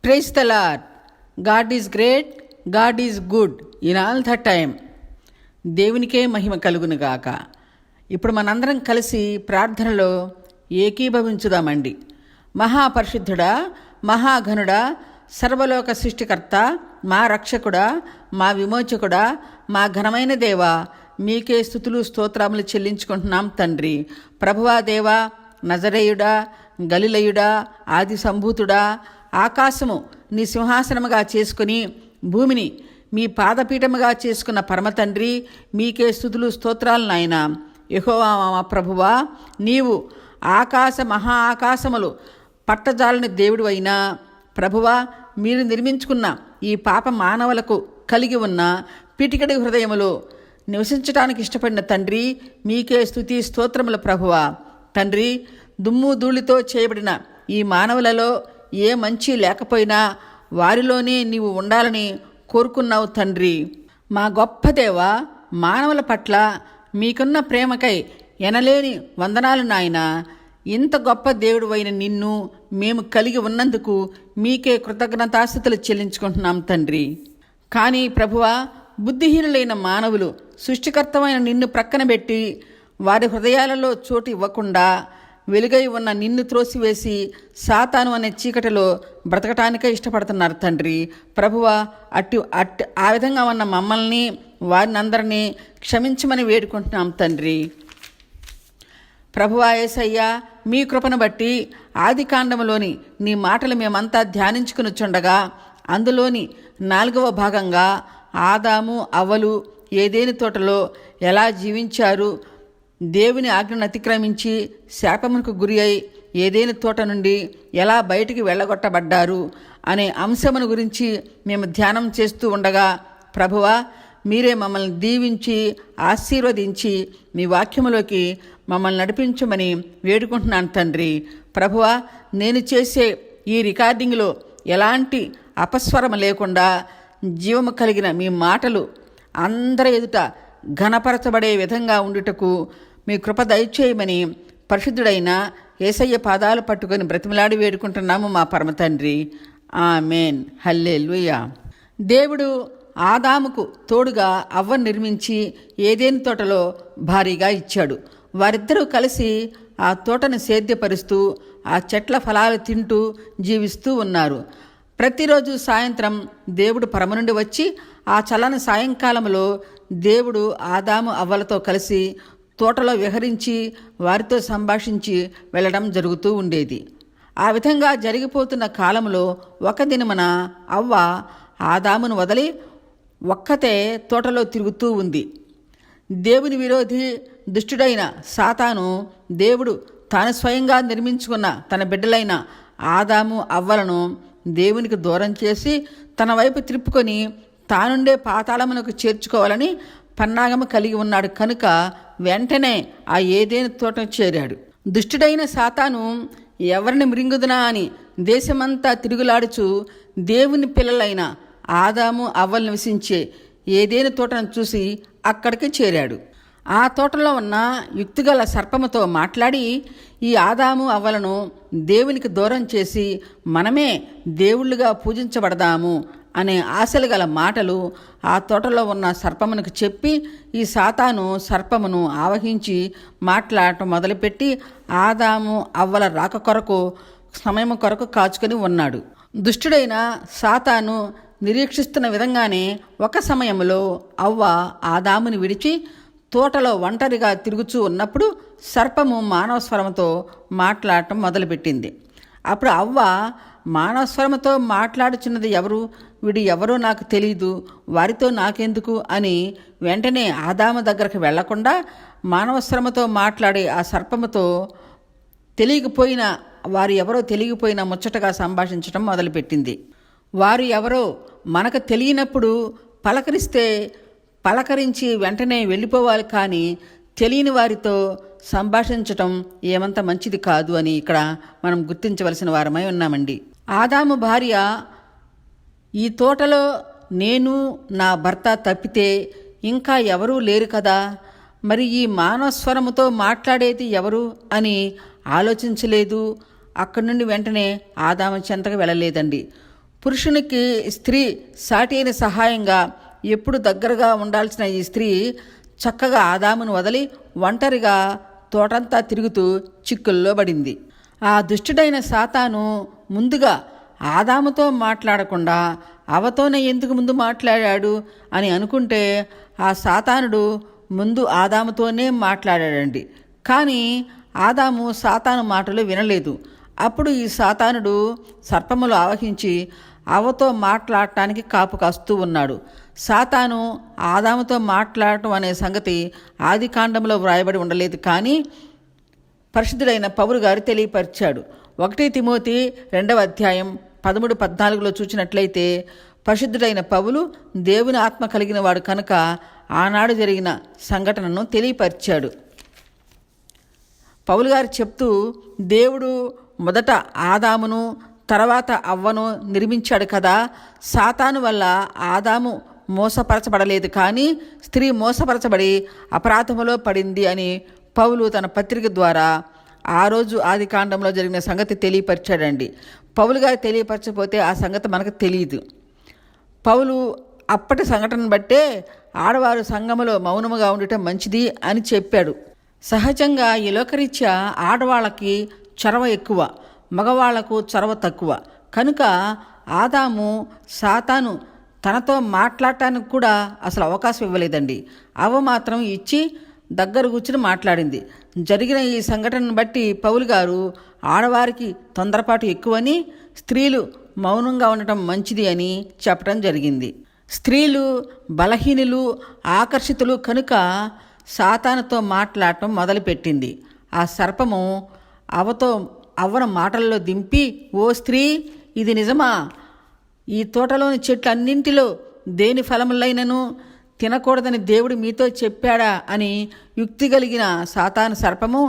Praise the lord. God is great, God is good in all the time. దేవునికే మహిమ కలుగును గాక. ఇప్పుడు మనందరం కలిసి ప్రార్థనలో ఏకీభవించుదామండి. మహాపరిశుద్ధుడా, మహాఘనుడా, సర్వలోక సృష్టికర్త, మా రక్షకుడా, మా విమోచకుడా, మా ఘనమైన దేవా, మీకే స్తుతులు స్తోత్రములు చెల్లించుకుంటున్నాం తండ్రి. ప్రభువా దేవా, నజరేయుడా, గలిలయుడా, ఆది సంభూతుడా, ఆకాశము నీ సింహాసనముగా చేసుకుని భూమిని మీ పాదపీఠముగా చేసుకున్న పరమతండ్రి, మీకే స్తుతులు స్తోత్రాలు నాయన. యెహోవా మా ప్రభువా, నీవు ఆకాశ మహా ఆకాశములు పట్టజాలని దేవుడు అయినా ప్రభువా, మీరు నిర్మించుకున్న ఈ పాప మానవులకు కలిగి ఉన్న పిటికడి హృదయములో నివసించడానికి ఇష్టపడిన తండ్రి, మీకే స్తుతి స్తోత్రములు ప్రభువా. తండ్రి, దుమ్ము ధూళితో చేయబడిన ఈ మానవులలో ఏ మంచి లేకపోయినా వారిలోనే నీవు ఉండాలని కోరుకున్నావు తండ్రి. మా గొప్ప దేవ, మానవుల పట్ల మీకున్న ప్రేమకై ఎనలేని వందనాలు నాయన. ఇంత గొప్ప దేవుడు అయిన నిన్ను మేము కలిగి ఉన్నందుకు మీకే కృతజ్ఞతాస్తుతులు చెల్లించుకుంటున్నాం తండ్రి. కానీ ప్రభువా, బుద్ధిహీనులైన మానవులు సృష్టికర్తమైన నిన్ను ప్రక్కన పెట్టి వారి హృదయాలలో చోటు ఇవ్వకుండా వెలుగై ఉన్న నిన్ను త్రోసివేసి సాతాను అనే చీకటిలో బ్రతకటానికే ఇష్టపడుతున్నారు తండ్రి. ప్రభువా, ఆ విధంగా ఉన్న మమ్మల్ని వారిని అందరినీ క్షమించమని వేడుకుంటున్నాం తండ్రి. ప్రభువా యేసయ్యా, మీ కృపను బట్టి ఆది కాండములోని నీ మాటలు మేమంతా ధ్యానించుకునిచుండగా అందులోని 4వ భాగంగా ఆదాము అవ్వలు ఏదేని తోటలో ఎలా జీవించారు, దేవుని ఆజ్ఞను అతిక్రమించి శాపమునకు గురి అయి ఏదేని తోట నుండి ఎలా బయటికి వెళ్ళగొట్టబడ్డారు అనే అంశమును గురించి మేము ధ్యానం చేస్తూ ఉండగా ప్రభువా, మీరే మమ్మల్ని దీవించి ఆశీర్వదించి మీ వాక్యములోకి మమ్మల్ని నడిపించమని వేడుకుంటున్నాను తండ్రి. ప్రభువా, నేను చేసే ఈ రికార్డింగ్లో ఎలాంటి అపస్వరం లేకుండా జీవము కలిగిన మీ మాటలు అందరి ఎదుట ఘనపరచబడే విధంగా ఉండుటకు మీ కృప దయచేయమని పరిశుద్ధుడైన యేసయ్య పాదాలు పట్టుకొని బ్రతిమలాడి వేడుకుంటున్నాము మా పరమ తండ్రి. ఆమేన్. హల్లెలూయా. దేవుడు ఆదాముకు తోడుగా అవ్వను నిర్మించి ఏదేని తోటలో భారీగా ఇచ్చాడు. వారిద్దరూ కలిసి ఆ తోటను సేద్యపరుస్తూ ఆ చెట్ల ఫలాలు తింటూ జీవిస్తూ ఉన్నారు. ప్రతిరోజు సాయంత్రం దేవుడు పరమ నుండి వచ్చి ఆ చల్లని సాయంకాలంలో దేవుడు ఆదాము అవ్వలతో కలిసి తోటలో విహరించి వారితో సంభాషించి వెళ్ళడం జరుగుతూ ఉండేది. ఆ విధంగా జరిగిపోతున్న కాలంలో ఒక దినమున అవ్వ ఆదామును వదిలి ఒక్కతే తోటలో తిరుగుతూ ఉంది. దేవుని విరోధి దుష్టుడైన సాతాను దేవుడు తాను స్వయంగా నిర్మించుకున్న తన బిడ్డలైన ఆదాము అవ్వలను దేవునికి దూరం చేసి తన వైపు త్రిప్పుకొని తానుండే పాతాళమునకు చేర్చుకోవాలని పన్నాగము కలిగి ఉన్నాడు. కనుక వెంటనే ఆ ఏదేని తోట చేరాడు. దుష్టుడైన సాతాను ఎవరిని మృంగుదునా అని దేశమంతా తిరుగులాడుచు దేవుని పిల్లలైన ఆదాము అవ్వలు నివసించే ఏదేని తోటను చూసి అక్కడికి చేరాడు. ఆ తోటలో ఉన్న యుక్తిగల సర్పముతో మాట్లాడి ఈ ఆదాము అవ్వలను దేవునికి దూరం చేసి మనమే దేవుళ్ళుగా పూజించబడదాము అనే ఆశలు గల మాటలు ఆ తోటలో ఉన్న సర్పమునకు చెప్పి ఈ సాతాను సర్పమును ఆవహించి మాట్లాడటం మొదలుపెట్టి ఆదాము అవ్వల రాక కొరకు సమయం కొరకు కాచుకొని ఉన్నాడు. దుష్టుడైన సాతాను నిరీక్షిస్తున్న విధంగానే ఒక సమయంలో అవ్వ ఆదాముని విడిచి తోటలో ఒంటరిగా తిరుగుచూ ఉన్నప్పుడు సర్పము మానవ స్వరముతో మాట్లాడటం మొదలుపెట్టింది. అప్పుడు అవ్వ మానవ స్వరముతో మాట్లాడుచున్నది ఎవరు, వీడు ఎవరో నాకు తెలీదు, వారితో నాకెందుకు అని వెంటనే ఆదాము దగ్గరకు వెళ్లకుండా మానవ స్వరముతో మాట్లాడే ఆ సర్పముతో వారు ఎవరో తెలియకపోయినా ముచ్చటగా సంభాషించడం మొదలుపెట్టింది. వారు ఎవరో మనకు తెలియనప్పుడు పలకరించి వెంటనే వెళ్ళిపోవాలి, కానీ తెలియని వారితో సంభాషించటం ఏమంత మంచిది కాదు అని ఇక్కడ మనం గుర్తించవలసిన వారమై ఉన్నామండి. ఆదాము భార్య, ఈ తోటలో నేను నా భర్త తప్పితే ఇంకా ఎవరూ లేరు కదా, మరి ఈ మానవ స్వరముతో మాట్లాడేది ఎవరు అని ఆలోచించలేదు. అక్కడి నుండి వెంటనే ఆదాము చెంతకు వెళ్ళలేదండి. పురుషునికి స్త్రీ సాటి అయిన సహాయంగా ఎప్పుడు దగ్గరగా ఉండాల్సిన ఈ స్త్రీ చక్కగా ఆదామును వదిలి ఒంటరిగా తోటంతా తిరుగుతూ చిక్కుల్లో పడింది. ఆ దుష్టుడైన సాతాను ముందుగా ఆదాముతో మాట్లాడకుండా అవతోనే ఎందుకు ముందు మాట్లాడాడు అని అనుకుంటే ఆ సాతానుడు ముందు ఆదాముతోనే మాట్లాడాడండి. కానీ ఆదాము సాతాను మాటలు వినలేదు. అప్పుడు ఈ సాతానుడు సర్పములు ఆవహించి అవతో మాట్లాడటానికి కాపు కాస్తూ ఉన్నాడు. సాతాను ఆదాముతో మాట్లాడటం అనే సంగతి ఆది కాండంలో వ్రాయబడి ఉండలేదు, కానీ పరిశుద్ధుడైన పౌలు గారు తెలియపరిచాడు. 1 తిమోతి 2వ అధ్యాయం 13-14 చూసినట్లయితే పరిశుద్ధుడైన పౌలు దేవుని ఆత్మ కలిగిన వాడు కనుక ఆనాడు జరిగిన సంఘటనను తెలియపరిచాడు. పౌలు గారు చెప్తూ, దేవుడు మొదట ఆదామును తర్వాత అవ్వను నిర్మించాడు కదా, సాతాను వల్ల ఆదాము మోసపరచబడలేదు, కానీ స్త్రీ మోసపరచబడి అపరాధములో పడింది అని పౌలు తన పత్రిక ద్వారా ఆ రోజు ఆది కాండంలో జరిగిన సంగతి తెలియపరిచాడండి. పౌలు గారు తెలియపరచకపోతే ఆ సంగతి మనకు తెలియదు. పౌలు అప్పటి సంఘటనను బట్టే ఆడవారు సంఘములో మౌనముగా ఉండటం మంచిది అని చెప్పాడు. సహజంగా ఈ లోకరీత్యా ఆడవాళ్ళకి చొరవ ఎక్కువ, మగవాళ్లకు చొరవ తక్కువ. కనుక ఆదాము సాతాను తనతో మాట్లాడటానికి కూడా అసలు అవకాశం ఇవ్వలేదండి. అవ్వ మాత్రం ఇచ్చి దగ్గర కూర్చుని మాట్లాడింది. జరిగిన ఈ సంఘటనను బట్టి పౌలు గారు ఆడవారికి తొందరపాటు ఎక్కువని, స్త్రీలు మౌనంగా ఉండటం మంచిది అని చెప్పడం జరిగింది. స్త్రీలు బలహీనులు, ఆకర్షితులు కనుక సాతానుతో మాట్లాడటం మొదలుపెట్టింది. ఆ సర్పము అవ్వను మాటల్లో దింపి, ఓ స్త్రీ, ఇది నిజమా? ఈ తోటలోని చెట్లన్నింటిలో దేని ఫలములైనను తినకూడదని దేవుడు మీతో చెప్పాడా అని యుక్తి కలిగిన సాతాను సర్పము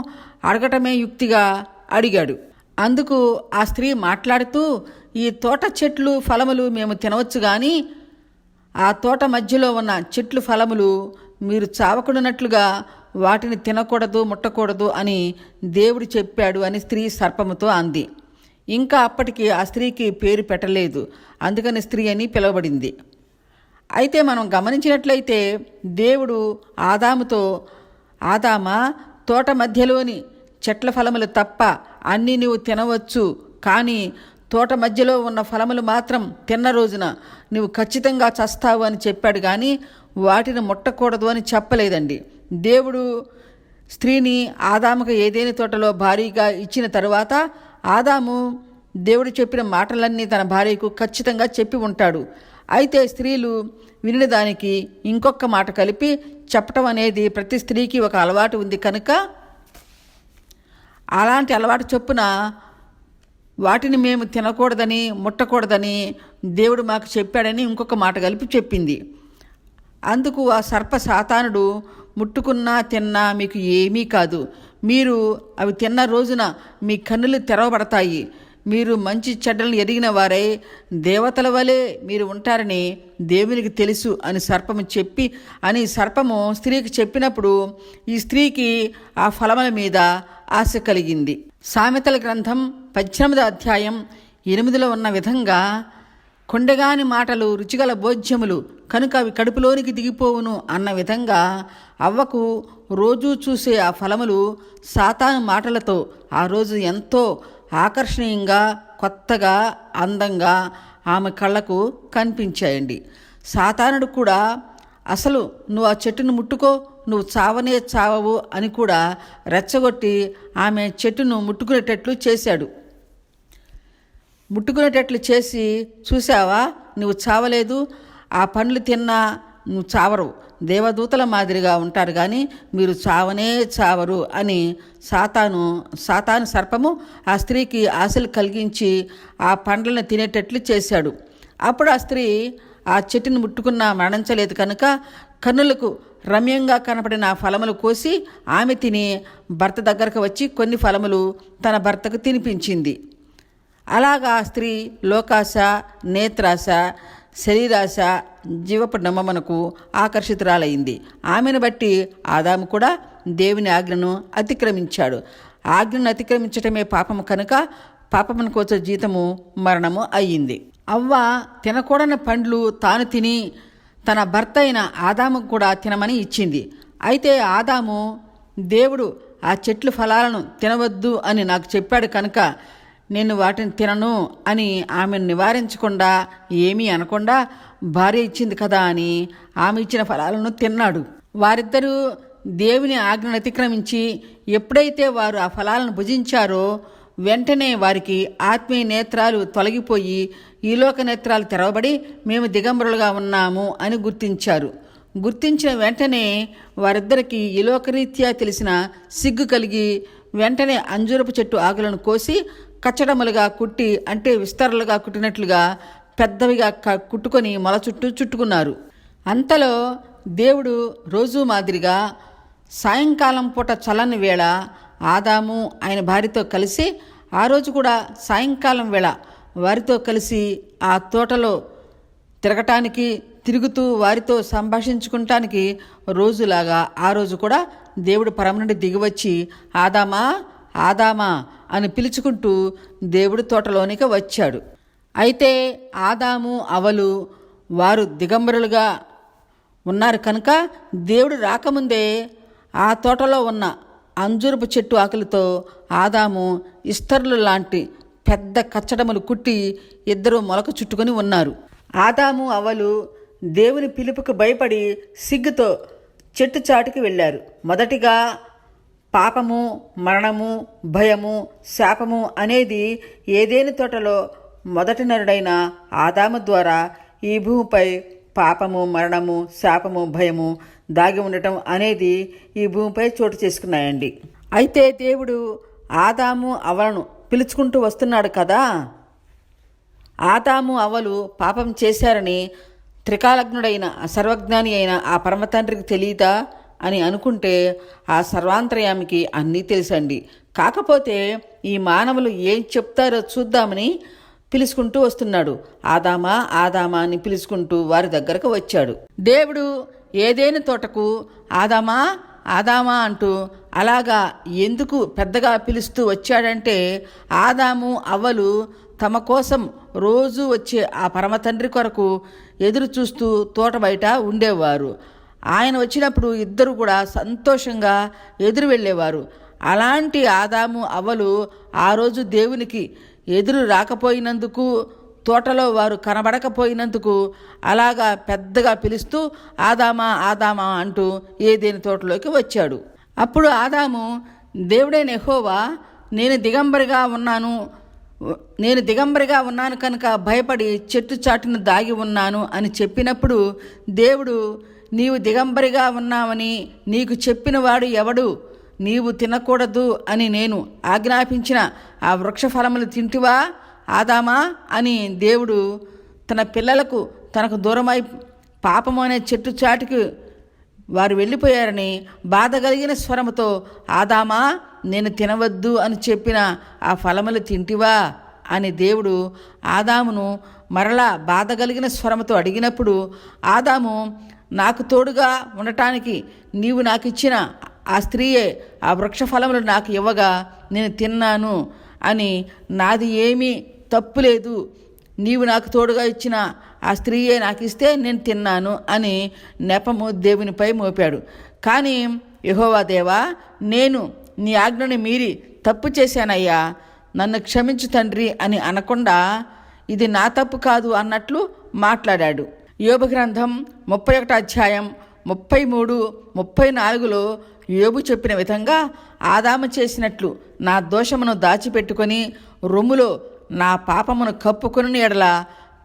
అడగటమే యుక్తిగా అడిగాడు. అందుకు ఆ స్త్రీ మాట్లాడుతూ, ఈ తోట చెట్లు ఫలములు మేము తినవచ్చు, కానీ ఆ తోట మధ్యలో ఉన్న చెట్లు ఫలములు మీరు చావకుడినట్లుగా వాటిని తినకూడదు, ముట్టకూడదు అని దేవుడు చెప్పాడు అని స్త్రీ సర్పముతో అంది. ఇంకా అప్పటికి ఆ స్త్రీకి పేరు పెట్టలేదు, అందుకని స్త్రీ అని పిలువబడింది. అయితే మనం గమనించినట్లయితే దేవుడు ఆదాముతో, ఆదామా, తోట మధ్యలోని చెట్ల ఫలములు తప్ప అన్నీ నువ్వు తినవచ్చు, కానీ తోట మధ్యలో ఉన్న ఫలములు మాత్రం తిన్న రోజున నువ్వు ఖచ్చితంగా చస్తావు అని చెప్పాడు, కానీ వాటిని ముట్టకూడదు అని చెప్పలేదండి. దేవుడు స్త్రీని ఆదాముకు ఏదేని తోటలో భారీగా ఇచ్చిన తరువాత ఆదాము దేవుడు చెప్పిన మాటలన్నీ తన భార్యకు ఖచ్చితంగా చెప్పి ఉంటాడు. అయితే స్త్రీలు వినిన దానికి ఇంకొక మాట కలిపి చెప్పటం అనేది ప్రతి స్త్రీకి ఒక అలవాటు ఉంది కనుక అలాంటి అలవాటు చొప్పున వాటిని మేము తినకూడదని, ముట్టకూడదని దేవుడు మాకు చెప్పాడని ఇంకొక మాట కలిపి చెప్పింది. అందుకు ఆ సర్ప సాతానుడు, ముట్టుకున్నా తిన్నా మీకు ఏమీ కాదు, మీరు అవి తిన్న రోజున మీ కన్నులు తెరవబడతాయి, మీరు మంచి చెడ్డలను ఎరిగిన వారై దేవతల వలె మీరు ఉంటారని దేవునికి తెలుసు అని సర్పము చెప్పి అని సర్పము స్త్రీకి చెప్పినప్పుడు ఈ స్త్రీకి ఆ ఫలముల మీద ఆశ కలిగింది. సామెతల గ్రంథం 18వ అధ్యాయం 8లో ఉన్న విధంగా, కొండగాని మాటలు రుచిగల భోజ్యములు కనుక అవి కడుపులోనికి దిగిపోవును అన్న విధంగా అవ్వకు రోజూ చూసే ఆ ఫలములు సాతాను మాటలతో ఆ రోజు ఎంతో ఆకర్షణీయంగా, కొత్తగా, అందంగా ఆమె కళ్ళకు కనిపించాయండి. సాతానుడు కూడా అసలు నువ్వు ఆ చెట్టును ముట్టుకో, నువ్వు చావనే చావవు అని కూడా రెచ్చగొట్టి ఆమె చెట్టును ముట్టుకునేటట్లు చేశాడు. ముట్టుకునేటట్లు చేసి, చూసావా నువ్వు చావలేదు, ఆ పండ్లు తిన్నా నువ్వు చావరు, దేవదూతల మాదిరిగా ఉంటారు, కానీ మీరు చావనే చావరు అని సాతాను సర్పము ఆ స్త్రీకి ఆశలు కలిగించి ఆ పండ్లను తినేటట్లు చేశాడు. అప్పుడు ఆ స్త్రీ ఆ చెట్టును ముట్టుకున్నా మరణించలేదు కనుక కన్నులకు రమ్యంగా కనపడిన ఆ ఫలములు కోసి ఆమె తిని భర్త దగ్గరకు వచ్చి కొన్ని ఫలములు తన భర్తకు తినిపించింది. అలాగా ఆ స్త్రీ లోకాశ, నేత్రాశ, శరీరాశ, జీవపు నమ్మమునకు ఆకర్షితురాలైంది. ఆమెను బట్టి ఆదాము కూడా దేవుని ఆజ్ఞను అతిక్రమించాడు. ఆజ్ఞను అతిక్రమించటమే పాపము కనుక పాపమునకు వచ్చే జీతము మరణము అయ్యింది. అవ్వ తినకూడని పండ్లు తాను తిని తన భర్త అయిన ఆదాముకు కూడా తినమని ఇచ్చింది. అయితే ఆదాము దేవుడు ఆ చెట్లు ఫలాలను తినవద్దు అని నాకు చెప్పాడు కనుక నేను వాటిని తినను అని ఆమెను నివారించకుండా ఏమీ అనకుండా భార్య ఇచ్చింది కదా అని ఆమె ఇచ్చిన ఫలాలను తిన్నాడు. వారిద్దరూ దేవుని ఆజ్ఞను అతిక్రమించి ఎప్పుడైతే వారు ఆ ఫలాలను భుజించారో వెంటనే వారికి ఆత్మీయ నేత్రాలు తొలగిపోయి ఈలోక నేత్రాలు తెరవబడి మేము దిగంబరులుగా ఉన్నాము అని గుర్తించారు. గుర్తించిన వెంటనే వారిద్దరికీ ఈలోకరీత్యా తెలిసిన సిగ్గు కలిగి వెంటనే అంజూరపు చెట్టు ఆకులను కోసి కచ్చడములుగా కుట్టి, అంటే విస్తరలుగా కుట్టినట్లుగా పెద్దవిగా కుట్టుకొని మొల చుట్టూ చుట్టుకున్నారు. అంతలో దేవుడు రోజు మాదిరిగా సాయంకాలం పూట చల్లని వేళ ఆదాము ఆయన భార్యతో కలిసి, ఆ రోజు కూడా సాయంకాలం వేళ వారితో కలిసి ఆ తోటలో తిరగటానికి, తిరుగుతూ వారితో సంభాషించుకుంటానికి రోజులాగా ఆ రోజు కూడా దేవుడు పరమ నుండి దిగివచ్చి ఆదామా ఆదామా అని పిలుచుకుంటూ దేవుడు తోటలోనికి వచ్చాడు. అయితే ఆదాము అవలు వారు దిగంబరులుగా ఉన్నారు కనుక దేవుడు రాకముందే ఆ తోటలో ఉన్న అంజూరపు చెట్టు ఆకులతో ఆదాము ఇస్తర్లు లాంటి పెద్ద కచ్చడములు కుట్టి ఇద్దరు మొలక చుట్టుకొని ఉన్నారు. ఆదాము అవలు దేవుని పిలుపుకు భయపడి సిగ్గుతో చెట్టు చాటుకి వెళ్ళారు. మొదటిగా పాపము, మరణము, భయము, శాపము అనేది ఏదేని తోటలో మొదటి నరుడైన ఆదాము ద్వారా ఈ భూమిపై పాపము, మరణము, శాపము, భయము దాగి ఉండటం అనేది ఈ భూమిపై చోటు చేసుకున్నాయండి. అయితే దేవుడు ఆదాము అవలను పిలుచుకుంటూ వస్తున్నాడు కదా. ఆదాము అవలు పాపం చేశారని త్రికాలజ్ఞుడైన సర్వజ్ఞాని అయిన ఆ పరమతండ్రికి తెలియదా అని అనుకుంటే ఆ సర్వాంతర్యామికి అన్నీ తెలుసండి. కాకపోతే ఈ మానవులు ఏం చెప్తారో చూద్దామని పిలుచుకుంటూ వస్తున్నాడు. ఆదామా ఆదామా అని పిలుచుకుంటూ వారి దగ్గరకు వచ్చాడు. దేవుడు ఏదేని తోటకు ఆదామా ఆదామా అంటూ అలాగా ఎందుకు పెద్దగా పిలుస్తూ వచ్చాడంటే, ఆదాము అవ్వలు తమ కోసం రోజు వచ్చే ఆ పరమతండ్రి కొరకు ఎదురు చూస్తూ తోట బయట ఉండేవారు. ఆయన వచ్చినప్పుడు ఇద్దరు కూడా సంతోషంగా ఎదురు వెళ్ళేవారు. అలాంటి ఆదాము అవ్వలు ఆ రోజు దేవునికి ఎదురు రాకపోయినందుకు, తోటలో వారు కనబడకపోయినందుకు అలాగా పెద్దగా పిలుస్తూ ఆదామా ఆదామా అంటూ ఏదేని తోటలోకి వచ్చాడు. అప్పుడు ఆదాము, దేవుడైన యెహోవా నేను దిగంబరిగా ఉన్నాను కనుక భయపడి చెట్టు చాటును దాగి ఉన్నాను అని చెప్పినప్పుడు, దేవుడు నీవు దిగంబరిగా ఉన్నావని నీకు చెప్పినవాడు ఎవడు? నీవు తినకూడదు అని నేను ఆజ్ఞాపించిన ఆ వృక్ష ఫలములు తింటివా ఆదామా అని దేవుడు తన పిల్లలకు తనకు దూరమై పాపము అనే చెట్టు చాటుకి వారు వెళ్ళిపోయారని బాధ కలిగిన స్వరముతో, ఆదామా నేను తినవద్దు అని చెప్పిన ఆ ఫలములు తింటివా అని దేవుడు ఆదామును మరలా బాధ కలిగిన స్వరముతో అడిగినప్పుడు, ఆదాము నాకు తోడుగా ఉండటానికి నీవు నాకు ఇచ్చిన ఆ స్త్రీయే ఆ వృక్ష ఫలములు నాకు ఇవ్వగా నేను తిన్నాను అని, నాది ఏమీ తప్పు లేదు, నీవు నాకు తోడుగా ఇచ్చిన ఆ స్త్రీయే నాకు ఇస్తే నేను తిన్నాను అని నెపము దేవునిపై మోపాడు. కానీ యెహోవా దేవా, నేను నీ ఆజ్ఞని మీరి తప్పు చేశానయ్యా, నన్ను క్షమించు తండ్రి అని అనకుండా ఇది నా తప్పు కాదు అన్నట్లు మాట్లాడాడు. యోబు గ్రంథం 31 అధ్యాయం 33, 34లో యోబు చెప్పిన విధంగా ఆదాము చేసినట్లు నా దోషమును దాచిపెట్టుకొని రొమ్ములో నా పాపమును కప్పుకొని ఎడల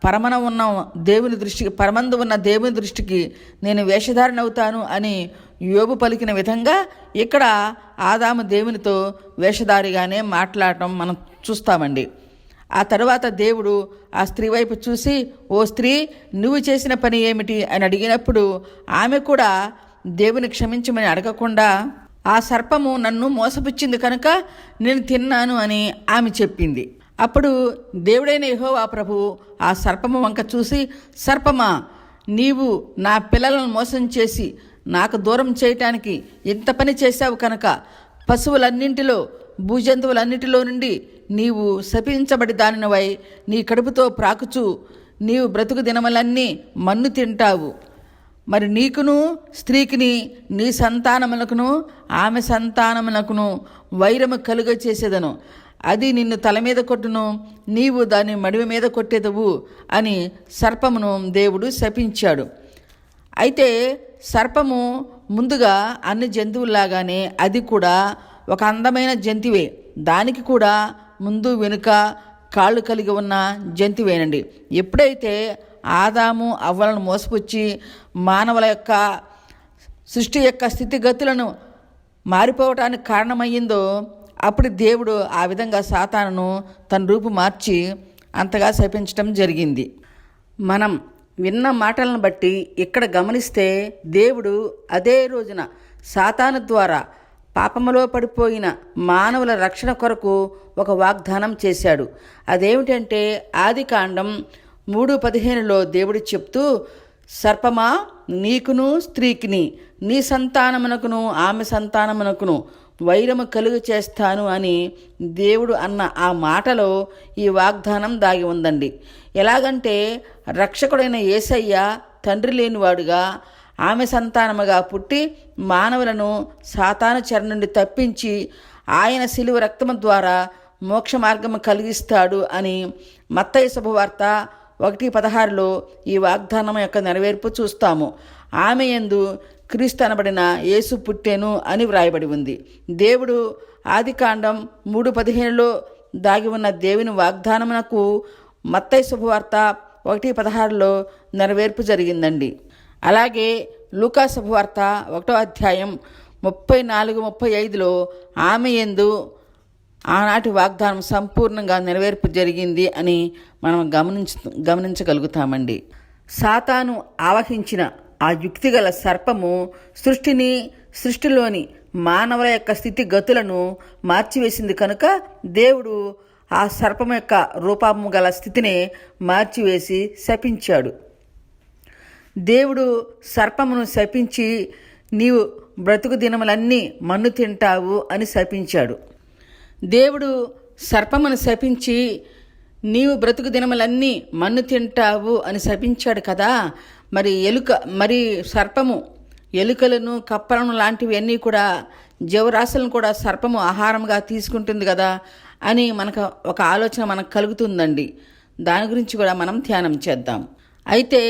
పరమందు ఉన్న దేవుని దృష్టికి నేను వేషధారినవుతాను అని యోబు పలికిన విధంగా ఇక్కడ ఆదాము దేవునితో వేషధారిగానే మాట్లాడటం మనం చూస్తామండి. ఆ తర్వాత దేవుడు ఆ స్త్రీ వైపు చూసి, ఓ స్త్రీ, నువ్వు చేసిన పని ఏమిటి అని అడిగినప్పుడు ఆమె కూడా దేవుని క్షమించమని అడగకుండా, ఆ సర్పము నన్ను మోసపుచ్చింది కనుక నేను తిన్నాను అని ఆమె చెప్పింది. అప్పుడు దేవుడైన యెహోవా ప్రభువు ఆ సర్పము వంక చూసి, సర్పమా, నీవు నా పిల్లలను మోసం చేసి నాకు దూరం చేయటానికి ఇంత పని చేశావు కనుక పశువులన్నింటిలో భూజంతువులన్నిటిలో నుండి నీవు శపించబడి దానినవై నీ కడుపుతో ప్రాకుచు నీవు బ్రతుకు దినములన్నీ మన్ను తింటావు. మరి నీకును స్త్రీకిని నీ సంతానమునకును ఆమె సంతానమునకును వైరము కలుగ చేసేదను. అది నిన్ను తల మీద కొట్టును, నీవు దాని మడివి మీద కొట్టేదవు అని సర్పమును దేవుడు శపించాడు. అయితే సర్పము ముందుగా అన్ని జంతువుల్లాగానే అది కూడా ఒక అందమైన జంతువే. దానికి కూడా ముందు వెనుక కాళ్ళు కలిగి ఉన్న జంతువేనండి. ఎప్పుడైతే ఆదాము అవ్వలను మోసపుచ్చి మానవుల యొక్క సృష్టి యొక్క స్థితిగతులను మారిపోవటానికి కారణమయ్యిందో అప్పుడు దేవుడు ఆ విధంగా సాతానును తన రూపు మార్చి అంతగా శపించటం జరిగింది. మనం విన్న మాటలను బట్టి ఇక్కడ గమనిస్తే దేవుడు అదే రోజున సాతాను ద్వారా పాపములో పడిపోయిన మానవుల రక్షణ కొరకు ఒక వాగ్దానం చేశాడు. అదేమిటంటే ఆదికాండం 3:15 దేవుడు చెప్తూ, సర్పమా, నీకును స్త్రీకిని నీ సంతానమునకును ఆమె సంతానమునకును వైరము కలుగు చేస్తాను అని దేవుడు అన్న ఆ మాటలో ఈ వాగ్దానం దాగి ఉందండి. ఎలాగంటే రక్షకుడైన యేసయ్య తండ్రి లేనివాడుగా ఆమె సంతానముగా పుట్టి మానవులను సాతాను చెర నుండి తప్పించి ఆయన శిలువ రక్తము ద్వారా మోక్ష మార్గము కలిగిస్తాడు అని మత్తయి శుభవార్త 1:16 ఈ వాగ్దానం యొక్క నెరవేర్పు చూస్తాము. ఆమె యందు క్రీస్తు అనబడిన యేసు పుట్టెను అని వ్రాయబడి ఉంది. దేవుడు ఆదికాండం 3:15 దాగి ఉన్న దేవుని వాగ్దానమునకు మత్తయి శుభవార్త 1:16 నెరవేర్పు జరిగిందండి. అలాగే లూకా శుభవార్త 1వ అధ్యాయం 34-35 ఆమె యందు ఆనాటి వాగ్దానం సంపూర్ణంగా నెరవేర్పు జరిగింది అని మనం గమనించగలుగుతామండి. సాతాను ఆవహించిన ఆ యుక్తిగల సర్పము సృష్టిలోని మానవుల యొక్క స్థితిగతులను మార్చివేసింది కనుక దేవుడు ఆ సర్పము యొక్క రూపము గల స్థితిని మార్చివేసి శపించాడు. దేవుడు సర్పమును శపించి నీవు బ్రతుకు దినములన్నీ మన్ను తింటావు అని శపించాడు. దేవుడు సర్పమును శపించి నీవు బ్రతుకు దినములన్నీ మన్ను తింటావు అని శపించాడు కదా. మరి సర్పము ఎలుకలను కప్పలను లాంటివి అన్నీ కూడా జీవరాశులను కూడా సర్పము ఆహారంగా తీసుకుంటుంది కదా అని మనకు ఒక ఆలోచన మనకు కలుగుతుందండి. దాని గురించి కూడా మనం ధ్యానం చేద్దాం. అయితే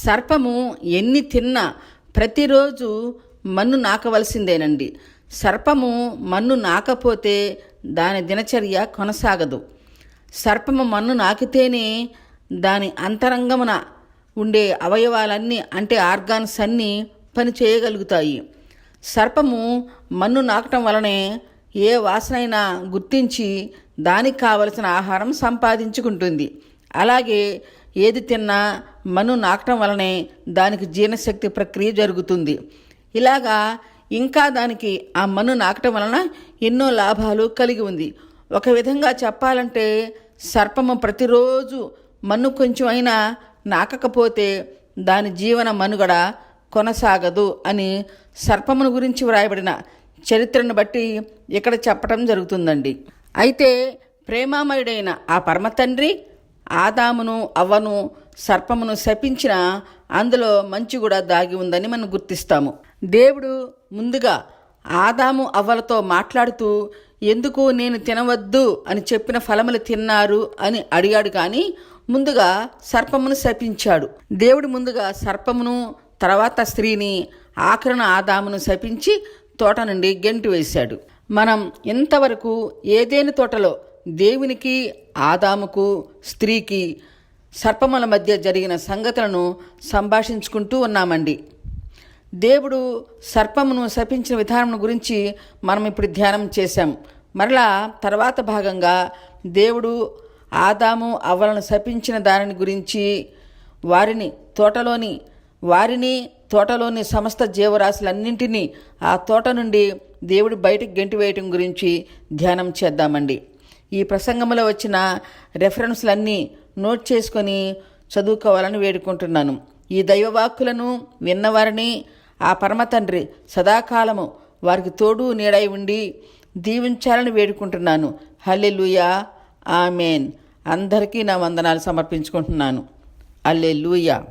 సర్పము ఎన్ని తిన్నా ప్రతిరోజు మన్ను నాకవలసిందేనండి. సర్పము మన్ను నాకపోతే దాని దినచర్య కొనసాగదు. సర్పము మన్ను నాకితేనే దాని అంతరంగమున ఉండే అవయవాలన్నీ అంటే ఆర్గాన్స్ అన్నీ పని చేయగలుగుతాయి. సర్పము మన్ను నాకటం వలనే ఏ వాసనైనా గుర్తించి దానికి కావలసిన ఆహారం సంపాదించుకుంటుంది. అలాగే ఏది తిన్నా మన్ను నాకటం వలనే దానికి జీర్ణశక్తి ప్రక్రియ జరుగుతుంది. ఇలాగా ఇంకా దానికి ఆ మన్ను నాకటం వలన ఎన్నో లాభాలు కలిగి ఉంది. ఒక విధంగా చెప్పాలంటే సర్పము ప్రతిరోజు మన్ను కొంచెం అయినా నాకకపోతే దాని జీవన మనుగడ కొనసాగదు అని సర్పమును గురించి వ్రాయబడిన చరిత్రను బట్టి ఇక్కడ చెప్పడం జరుగుతుందండి. అయితే ప్రేమామయుడైన ఆ పరమతండ్రి ఆదామును అవ్వను సర్పమును శపించిన అందులో మంచి కూడా దాగి ఉందని మనం గుర్తిస్తాము. దేవుడు ముందుగా ఆదాము అవ్వలతో మాట్లాడుతూ ఎందుకు నేను తినవద్దు అని చెప్పిన ఫలములు తిన్నారు అని అడిగాడు, కానీ ముందుగా సర్పమును శపించాడు. దేవుడు ముందుగా సర్పమును, తర్వాత స్త్రీని, ఆఖరణ ఆదామును శపించి తోట నుండి గెంటి వేశాడు. మనం ఇంతవరకు ఏదేని తోటలో దేవునికి, ఆదాముకు, స్త్రీకి, సర్పముల మధ్య జరిగిన సంగతులను సంభాషించుకుంటూ ఉన్నామండి. దేవుడు సర్పమును శపించిన విధానం గురించి మనం ఇప్పుడు ధ్యానం చేశాం. మరలా తర్వాత భాగంగా దేవుడు ఆదాము అవ్వలను శపించిన దానిని గురించి వారిని తోటలోని సమస్త జీవరాశులన్నింటినీ ఆ తోట నుండి దేవుడు బయటకు గెంటివేయటం గురించి ధ్యానం చేద్దామండి. ఈ ప్రసంగంలో వచ్చిన రెఫరెన్స్లన్నీ నోట్ చేసుకొని చదువుకోవాలని వేడుకుంటున్నాను. ఈ దైవవాక్కులను విన్నవారిని ఆ పరమతండ్రి సదాకాలము వారికి తోడు నీడై ఉండి దీవించాలని వేడుకుంటున్నాను. హల్లెలూయా, ఆమెన్. అందరికీ నా వందనాలు సమర్పించుకుంటున్నాను. హల్లెలూయా.